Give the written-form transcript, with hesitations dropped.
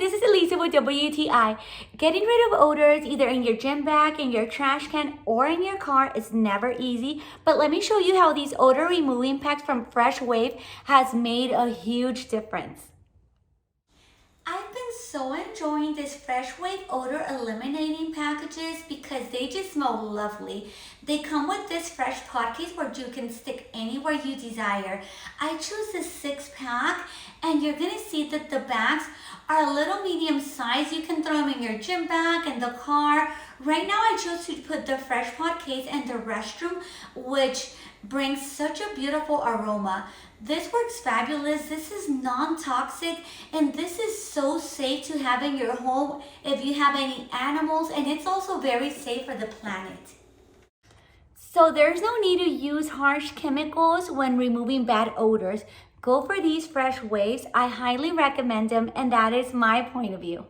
this is Elisa with WTI. Getting rid of odors either in your gym bag, in your trash can, or in your car is never easy, but let me show you how these odor removing packs from Fresh Wave has made a huge difference. I've been so enjoying these Fresh Wave odor eliminating packages because they just smell lovely. They come with this fresh pod case where you can stick anywhere you desire. I choose this 6-pack and you're gonna see that the bags are a little medium size. You can throw them in your gym bag, in the car. Right now I chose to put the fresh pod case in the restroom, which brings such a beautiful aroma. This works fabulous. This is non-toxic and this is so safe to have in your home if you have any animals, and it's also very safe for the planet. So there's no need to use harsh chemicals when removing bad odors. Go for these Fresh Waves. I highly recommend them, and that is my point of view.